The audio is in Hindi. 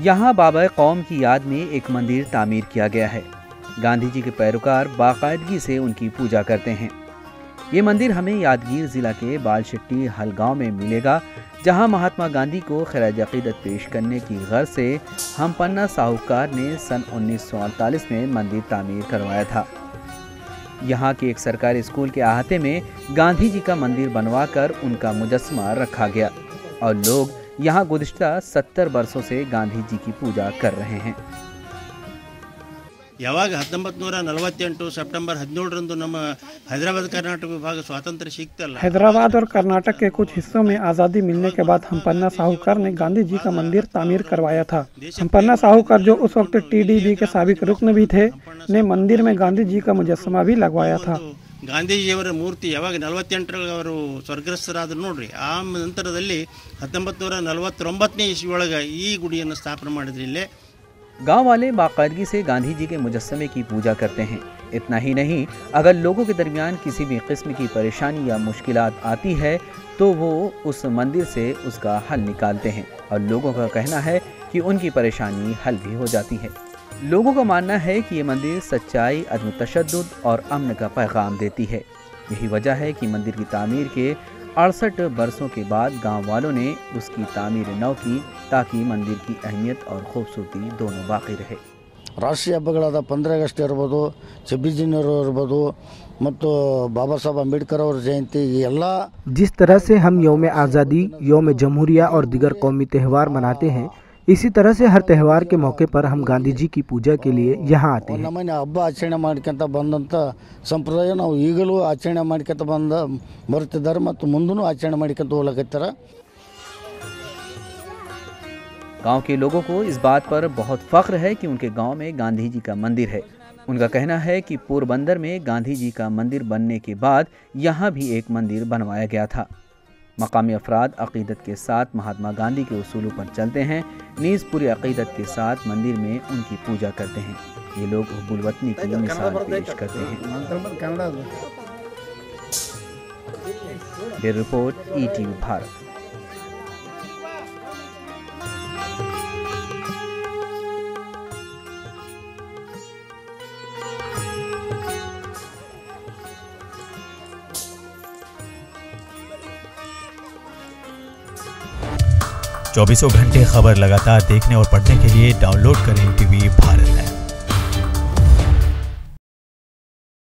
यहाँ बाबा कौम की याद में एक मंदिर तामीर किया गया है। गांधी जी के पैरोकार बाकायदगी से उनकी पूजा करते हैं। ये मंदिर हमें यादगीर जिला के बालशेट्टी हलगांव में मिलेगा, जहां महात्मा गांधी को खिराज अकीदत पेश करने की गर्ज से हम्पन्ना साहूकार ने सन 1948 में मंदिर तामीर करवाया था। यहाँ के एक सरकारी स्कूल के अहाते में गांधी जी का मंदिर बनवाकर उनका मुजस्समा रखा गया और लोग यहाँ गुज़िश्ता 70 वर्षों से गांधी जी की पूजा कर रहे हैं। ಯಾವಾಗ 1948 ಸೆಪ್ಟೆಂಬರ್ 17 ನಮ್ಮ हैदराबाद कर्नाटक विभाग स्वातंत्र सिक्तल। हैदराबाद और कर्नाटक के कुछ हिस्सों में आज़ादी मिलने के बाद हम्पन्ना साहूकार ने गांधी जी का मंदिर तामीर करवाया था। हम्पन्ना साहूकार, जो उस वक्त टीडीबी के साबिक रुकन भी थे, ने मंदिर में गांधी जी का मुजस्समा भी लगवाया था। ಗಾಂಧೀಜಿಯವರ ಮೂರ್ತಿ ಯಾವಾಗ 48ರಲ್ಲಿ ಅವರು ಸ್ವರ್ಗಸ್ಥರಾದ್ರು ನೋಡ್ರಿ, ಆ ನಂತರದಲ್ಲಿ 1949ನೇ ಇಸ್ವಿ ಒಳಗೆ ಈ ಗುಡಿಯನ್ನು ಸ್ಥಾಪನೆ ಮಾಡಿದ್ರು। ಇಲ್ಲೇ गांव वाले बाकायदगी से गांधी जी के मुजस्समे की पूजा करते हैं। इतना ही नहीं, अगर लोगों के दरमियान किसी भी किस्म की परेशानी या मुश्किलात आती है तो वो उस मंदिर से उसका हल निकालते हैं और लोगों का कहना है कि उनकी परेशानी हल भी हो जाती है। लोगों का मानना है कि ये मंदिर सच्चाई, अदम तशद्दुद और अमन का पैगाम देती है। यही वजह है कि मंदिर की तामीर के 68 वर्षों के बाद गांव वालों ने उसकी तामीर नौ की, ताकि मंदिर की अहमियत और खूबसूरती दोनों बाकी रहे। ರಾಷ್ಟ್ರೀಯ ಹಬ್ಬಗಳಾದ 15 ಆಗಸ್ಟ್ ಇರ್ಬೋದು, 26 ಜನವರಿ ಇರ್ಬೋದು ಮತ್ತು बाबा साहब अम्बेडकर और जयंती, ये ಎಲ್ಲ जिस तरह से हम यौम आज़ादी, यौम जमहूरिया और दीगर कौमी त्यौहार मनाते हैं, इसी तरह से हर त्यौहार के मौके पर हम गांधी जी की पूजा के लिए यहाँ आते हैं। ನಮ್ಮನೆ ಹಬ್ಬ ಆಚರಣೆ ಮಾಡ್ಕೊಂತ ಬಂದಂತ ಸಂಪ್ರದಾಯ ನಾವು ಈಗಲೂ ಆಚರಣೆ ಮಾಡ್ಕೊಂತ ಬರುತ್ತಿದ್ದಾರೆ ಮತ್ತು ಮುಂದೂ ಆಚರಣೆ ಮಾಡ್ಕೊಂತ ಹೋಗಲಾಕತ್ತಾರೆ। गांव के लोगों को इस बात पर बहुत फख्र है कि उनके गांव में गांधी जी का मंदिर है। उनका कहना है कि पोरबंदर में गांधी जी का मंदिर बनने के बाद यहाँ भी एक मंदिर बनवाया गया था। मकामी अफराद अकीदत के साथ महात्मा गांधी के उसूलों पर चलते हैं, नीज़ पूरी अकीदत के साथ मंदिर में उनकी पूजा करते हैं। ये लोग हुब्बुल वतनी की मिसाल पेश करते हैं। Bureau report, ETV Bharat. चौबीसों घंटे खबर लगातार देखने और पढ़ने के लिए डाउनलोड करें ETV भारत ऐप।